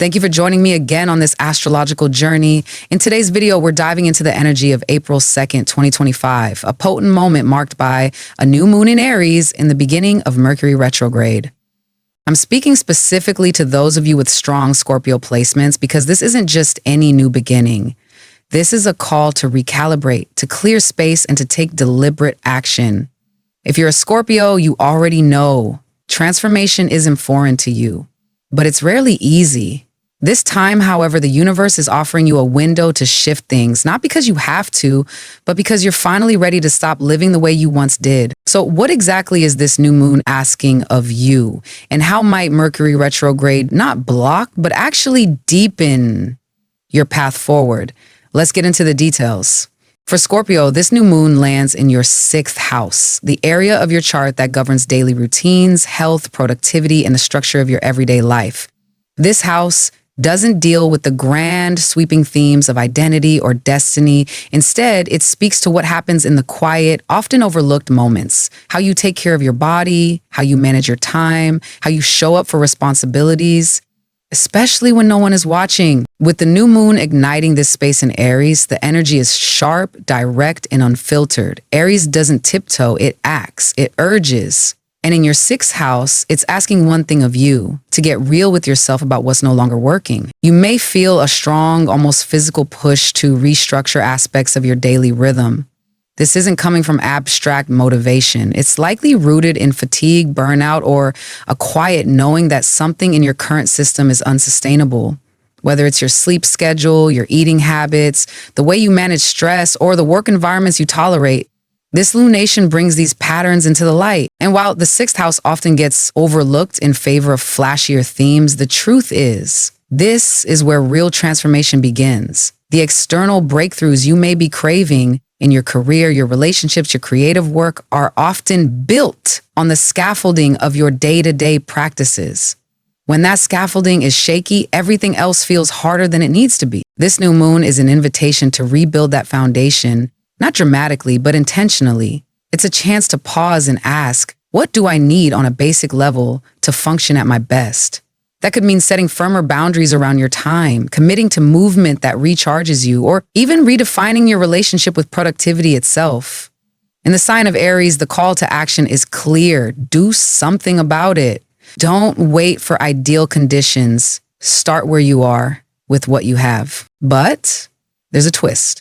Thank you for joining me again on this astrological journey. In today's video, we're diving into the energy of April 2nd, 2025, a potent moment marked by a new moon in Aries in the beginning of Mercury retrograde. I'm speaking specifically to those of you with strong Scorpio placements because this isn't just any new beginning. This is a call to recalibrate, to clear space, and to take deliberate action. If you're a Scorpio, you already know transformation isn't foreign to you, but it's rarely easy. This time, however, the universe is offering you a window to shift things, not because you have to, but because you're finally ready to stop living the way you once did. So what exactly is this new moon asking of you? And how might Mercury retrograde not block, but actually deepen your path forward? Let's get into the details. For Scorpio, this new moon lands in your 6th house, the area of your chart that governs daily routines, health, productivity, and the structure of your everyday life. This house doesn't deal with the grand, sweeping themes of identity or destiny. Instead, it speaks to what happens in the quiet, often overlooked moments. How you take care of your body, how you manage your time, how you show up for responsibilities, especially when no one is watching. With the new moon igniting this space in Aries, the energy is sharp, direct, and unfiltered. Aries doesn't tiptoe, it acts, it urges. And in your 6th house, it's asking one thing of you, to get real with yourself about what's no longer working. You may feel a strong, almost physical push to restructure aspects of your daily rhythm. This isn't coming from abstract motivation. It's likely rooted in fatigue, burnout, or a quiet knowing that something in your current system is unsustainable. Whether it's your sleep schedule, your eating habits, the way you manage stress, or the work environments you tolerate, this lunation brings these patterns into the light. And while the 6th house often gets overlooked in favor of flashier themes, the truth is, this is where real transformation begins. The external breakthroughs you may be craving in your career, your relationships, your creative work are often built on the scaffolding of your day-to-day practices. When that scaffolding is shaky, everything else feels harder than it needs to be. This new moon is an invitation to rebuild that foundation, not dramatically, but intentionally. It's a chance to pause and ask, what do I need on a basic level to function at my best? That could mean setting firmer boundaries around your time, committing to movement that recharges you, or even redefining your relationship with productivity itself. In the sign of Aries, the call to action is clear. Do something about it. Don't wait for ideal conditions. Start where you are with what you have. But there's a twist.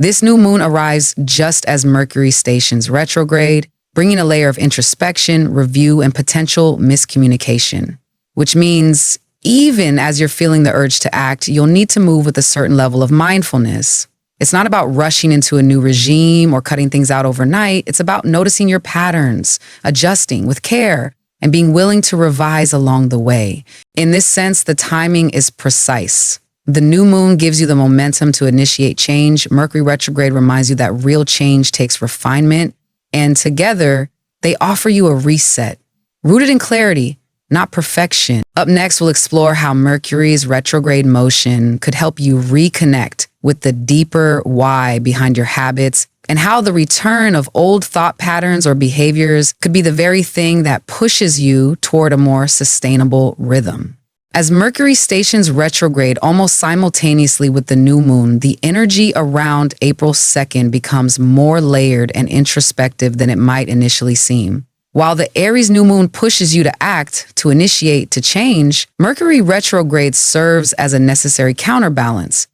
This new moon arrives just as Mercury stations retrograde, bringing a layer of introspection, review, and potential miscommunication. Which means even as you're feeling the urge to act, you'll need to move with a certain level of mindfulness. It's not about rushing into a new regime or cutting things out overnight. It's about noticing your patterns, adjusting with care, and being willing to revise along the way. In this sense, the timing is precise. The new moon gives you the momentum to initiate change. Mercury retrograde reminds you that real change takes refinement, and together they offer you a reset, rooted in clarity, not perfection. Up next, we'll explore how Mercury's retrograde motion could help you reconnect with the deeper why behind your habits, and how the return of old thought patterns or behaviors could be the very thing that pushes you toward a more sustainable rhythm. As Mercury stations retrograde almost simultaneously with the new moon, the energy around April 2nd becomes more layered and introspective than it might initially seem. While the Aries new moon pushes you to act, to initiate, to change, Mercury retrograde serves as a necessary counterbalance.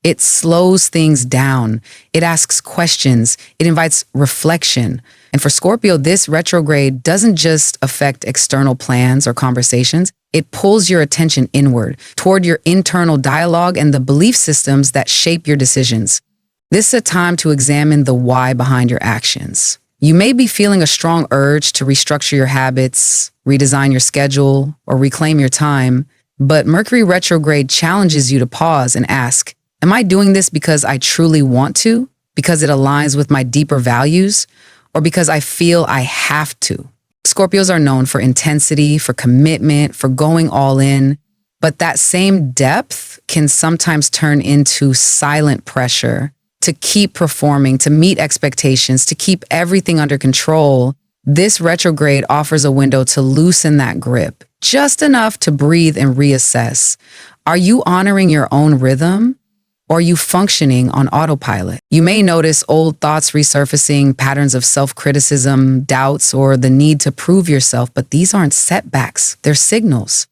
It slows things down. It asks questions. It invites reflection. And for Scorpio, this retrograde doesn't just affect external plans or conversations. It pulls your attention inward, toward your internal dialogue and the belief systems that shape your decisions. This is a time to examine the why behind your actions. You may be feeling a strong urge to restructure your habits, redesign your schedule, or reclaim your time, but Mercury retrograde challenges you to pause and ask, am I doing this because I truly want to, because it aligns with my deeper values, or because I feel I have to? Scorpios are known for intensity, for commitment, for going all in, but that same depth can sometimes turn into silent pressure to keep performing, to meet expectations, to keep everything under control. This retrograde offers a window to loosen that grip, just enough to breathe and reassess. Are you honoring your own rhythm? Or are you functioning on autopilot? You may notice old thoughts resurfacing, patterns of self-criticism, doubts, or the need to prove yourself, but these aren't setbacks, they're signals.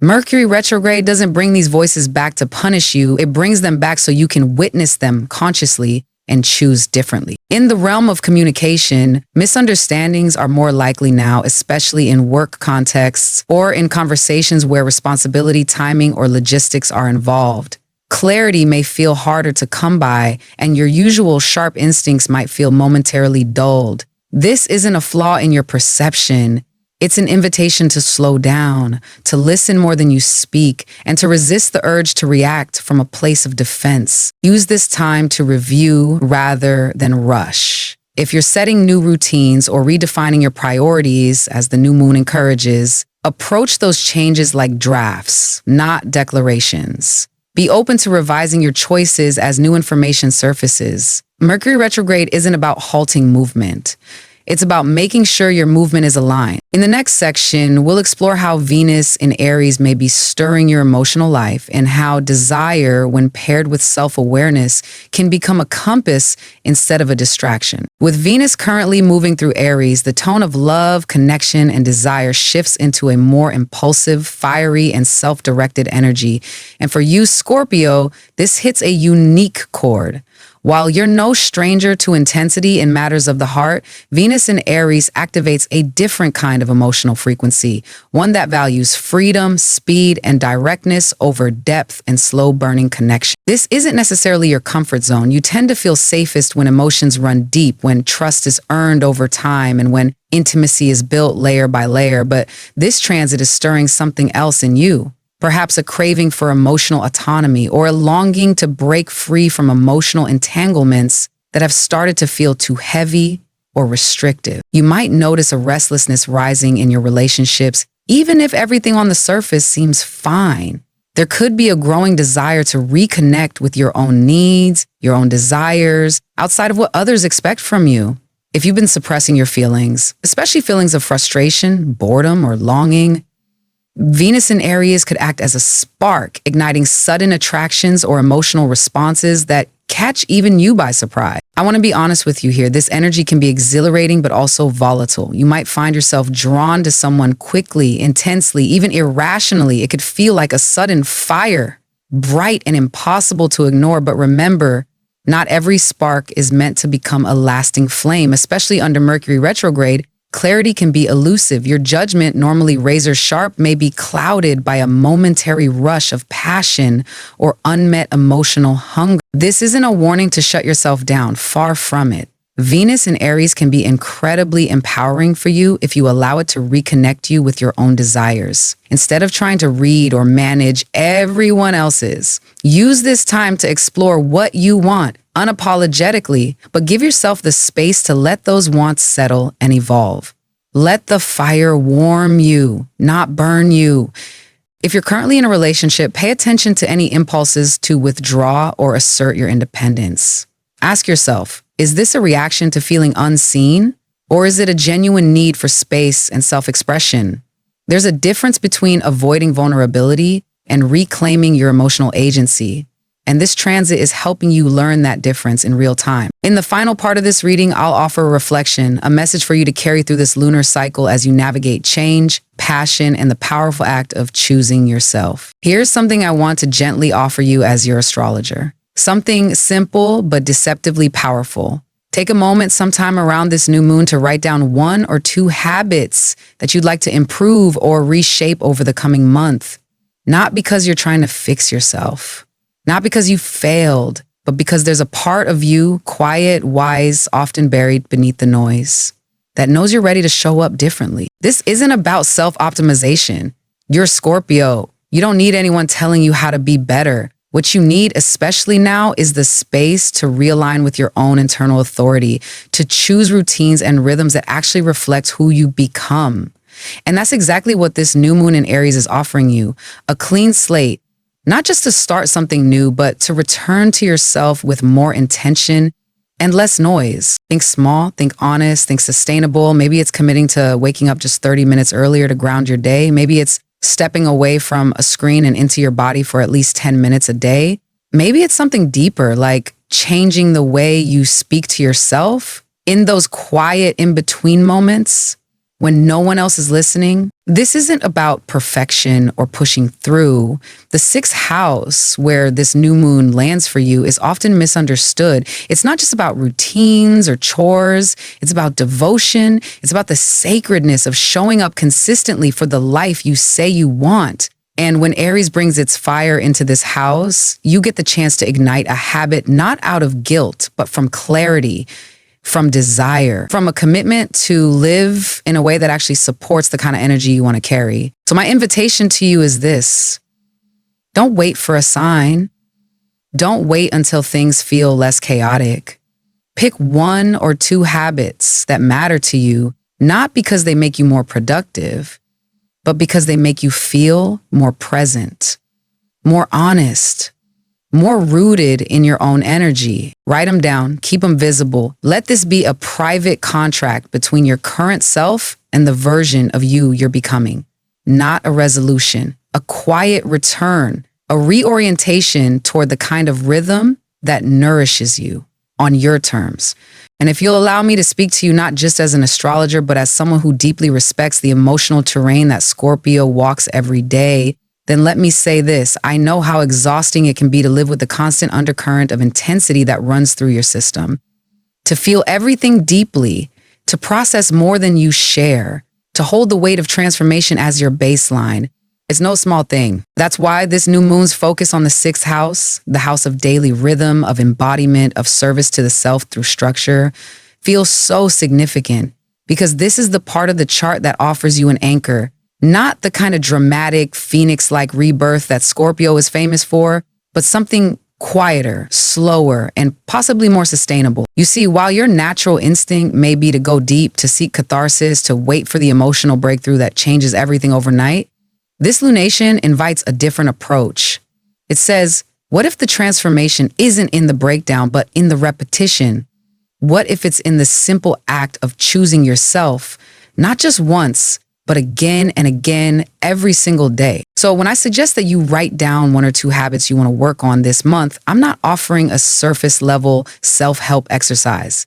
Mercury retrograde doesn't bring these voices back to punish you, it brings them back so you can witness them consciously and choose differently. In the realm of communication, misunderstandings are more likely now, especially in work contexts or in conversations where responsibility, timing, or logistics are involved. Clarity may feel harder to come by, and your usual sharp instincts might feel momentarily dulled. This isn't a flaw in your perception. It's an invitation to slow down, to listen more than you speak, and to resist the urge to react from a place of defense. Use this time to review rather than rush. If you're setting new routines or redefining your priorities, as the new moon encourages, approach those changes like drafts, not declarations. Be open to revising your choices as new information surfaces. Mercury retrograde isn't about halting movement. It's about making sure your movement is aligned. In the next section, we'll explore how Venus in Aries may be stirring your emotional life and how desire, when paired with self-awareness, can become a compass instead of a distraction. With Venus currently moving through Aries, the tone of love, connection, and desire shifts into a more impulsive, fiery, and self-directed energy. And for you, Scorpio, this hits a unique chord. While you're no stranger to intensity in matters of the heart, Venus in Aries activates a different kind of emotional frequency, one that values freedom, speed, and directness over depth and slow-burning connection. This isn't necessarily your comfort zone. You tend to feel safest when emotions run deep, when trust is earned over time, and when intimacy is built layer by layer. But this transit is stirring something else in you. Perhaps a craving for emotional autonomy or a longing to break free from emotional entanglements that have started to feel too heavy or restrictive. You might notice a restlessness rising in your relationships, even if everything on the surface seems fine. There could be a growing desire to reconnect with your own needs, your own desires, outside of what others expect from you. If you've been suppressing your feelings, especially feelings of frustration, boredom, or longing, Venus in Aries could act as a spark, igniting sudden attractions or emotional responses that catch even you by surprise. I want to be honest with you here. This energy can be exhilarating, but also volatile. You might find yourself drawn to someone quickly, intensely, even irrationally. It could feel like a sudden fire, bright and impossible to ignore. But remember, not every spark is meant to become a lasting flame, especially under Mercury retrograde. Clarity can be elusive. Your judgment, normally razor sharp, may be clouded by a momentary rush of passion or unmet emotional hunger. This isn't a warning to shut yourself down, far from it. Venus in Aries can be incredibly empowering for you if you allow it to reconnect you with your own desires. Instead of trying to read or manage everyone else's, use this time to explore what you want unapologetically, but give yourself the space to let those wants settle and evolve. Let the fire warm you, not burn you. If you're currently in a relationship, pay attention to any impulses to withdraw or assert your independence. Ask yourself, is this a reaction to feeling unseen, or is it a genuine need for space and self-expression? There's a difference between avoiding vulnerability and reclaiming your emotional agency. And this transit is helping you learn that difference in real time. In the final part of this reading, I'll offer a reflection, a message for you to carry through this lunar cycle as you navigate change, passion, and the powerful act of choosing yourself. Here's something I want to gently offer you as your astrologer. Something simple but deceptively powerful. Take a moment sometime around this new moon to write down 1 or 2 habits that you'd like to improve or reshape over the coming month. Not because you're trying to fix yourself. Not because you failed, but because there's a part of you, quiet, wise, often buried beneath the noise, that knows you're ready to show up differently. This isn't about self-optimization. You're Scorpio. You don't need anyone telling you how to be better. What you need, especially now, is the space to realign with your own internal authority, to choose routines and rhythms that actually reflect who you become. And that's exactly what this new moon in Aries is offering you, a clean slate. Not just to start something new, but to return to yourself with more intention and less noise. Think small, think honest, think sustainable. Maybe it's committing to waking up just 30 minutes earlier to ground your day. Maybe it's stepping away from a screen and into your body for at least 10 minutes a day. Maybe it's something deeper, like changing the way you speak to yourself in those quiet in-between moments when no one else is listening. This isn't about perfection or pushing through. The sixth house, where this new moon lands for you, is often misunderstood. It's not just about routines or chores. It's about devotion. It's about the sacredness of showing up consistently for the life you say you want. And when Aries brings its fire into this house, you get the chance to ignite a habit not out of guilt, but from clarity, from desire, from a commitment to live in a way that actually supports the kind of energy you want to carry. So my invitation to you is this: don't wait for a sign. Don't wait until things feel less chaotic. Pick one or two habits that matter to you, not because they make you more productive, but because they make you feel more present, more honest, more rooted in your own energy. Write them down, keep them visible. Let this be a private contract between your current self and the version of you you're becoming. Not a resolution, a quiet return, a reorientation toward the kind of rhythm that nourishes you on your terms. And if you'll allow me to speak to you not just as an astrologer, but as someone who deeply respects the emotional terrain that Scorpio walks every day, then let me say this: I know how exhausting it can be to live with the constant undercurrent of intensity that runs through your system. To feel everything deeply, to process more than you share, to hold the weight of transformation as your baseline. It's no small thing. That's why this new moon's focus on the sixth house, the house of daily rhythm, of embodiment, of service to the self through structure, feels so significant, because this is the part of the chart that offers you an anchor. Not the kind of dramatic phoenix-like rebirth that Scorpio is famous for, but something quieter, slower, and possibly more sustainable. You see, while your natural instinct may be to go deep, to seek catharsis, to wait for the emotional breakthrough that changes everything overnight, this lunation invites a different approach. It says, what if the transformation isn't in the breakdown, but in the repetition? What if it's in the simple act of choosing yourself, not just once, but again and again, every single day? So when I suggest that you write down one or two habits you want to work on this month, I'm not offering a surface level self-help exercise.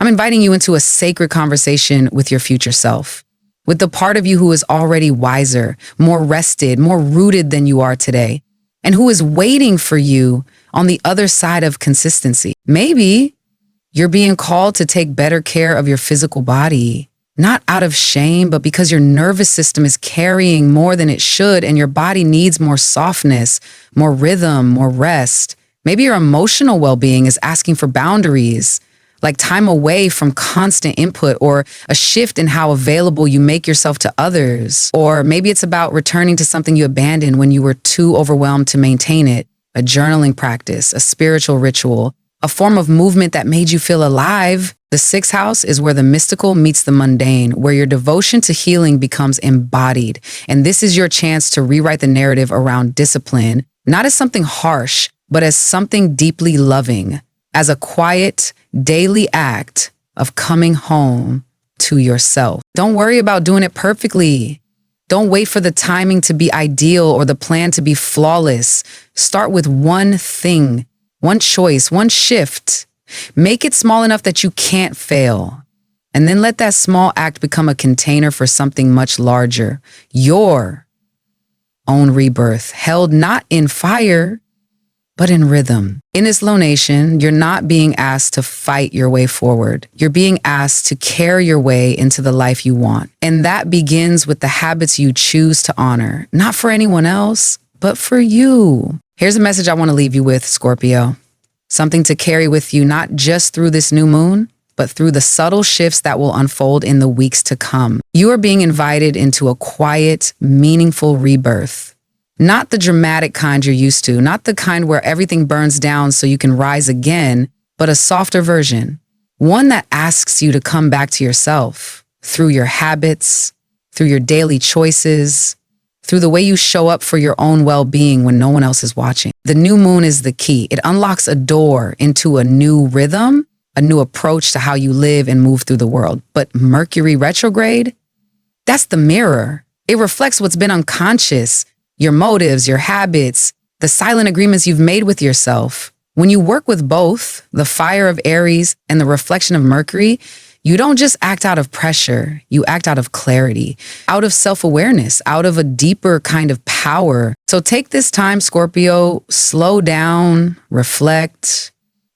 I'm inviting you into a sacred conversation with your future self, with the part of you who is already wiser, more rested, more rooted than you are today, and who is waiting for you on the other side of consistency. Maybe you're being called to take better care of your physical body, not out of shame, but because your nervous system is carrying more than it should, and your body needs more softness, more rhythm, more rest. Maybe your emotional well-being is asking for boundaries, like time away from constant input, or a shift in how available you make yourself to others. Or maybe it's about returning to something you abandoned when you were too overwhelmed to maintain it, a journaling practice, a spiritual ritual, a form of movement that made you feel alive. The sixth house is where the mystical meets the mundane, where your devotion to healing becomes embodied. And this is your chance to rewrite the narrative around discipline, not as something harsh, but as something deeply loving, as a quiet, daily act of coming home to yourself. Don't worry about doing it perfectly. Don't wait for the timing to be ideal or the plan to be flawless. Start with one thing, one choice, one shift. Make it small enough that you can't fail. And then let that small act become a container for something much larger. Your own rebirth, held not in fire, but in rhythm. In this lunation, you're not being asked to fight your way forward. You're being asked to carry your way into the life you want. And that begins with the habits you choose to honor, not for anyone else, but for you. Here's a message I want to leave you with, Scorpio. Something to carry with you, not just through this new moon, but through the subtle shifts that will unfold in the weeks to come. You are being invited into a quiet, meaningful rebirth. Not the dramatic kind you're used to, not the kind where everything burns down so you can rise again, but a softer version. One that asks you to come back to yourself through your habits, through your daily choices, through the way you show up for your own well-being when no one else is watching. The new moon is the key. It unlocks a door into a new rhythm, a new approach to how you live and move through the world. But Mercury retrograde, that's the mirror. It reflects what's been unconscious, your motives, your habits, the silent agreements you've made with yourself. When you work with both, the fire of Aries and the reflection of Mercury, you don't just act out of pressure, you act out of clarity, out of self-awareness, out of a deeper kind of power. So take this time, Scorpio, slow down, reflect,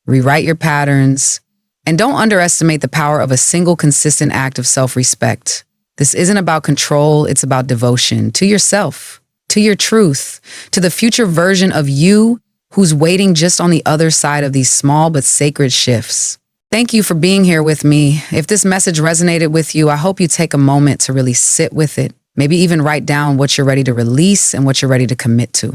rewrite your patterns, and don't underestimate the power of a single consistent act of self-respect. This isn't about control, it's about devotion to yourself, to your truth, to the future version of you who's waiting just on the other side of these small but sacred shifts. Thank you for being here with me. If this message resonated with you, I hope you take a moment to really sit with it. Maybe even write down what you're ready to release and what you're ready to commit to.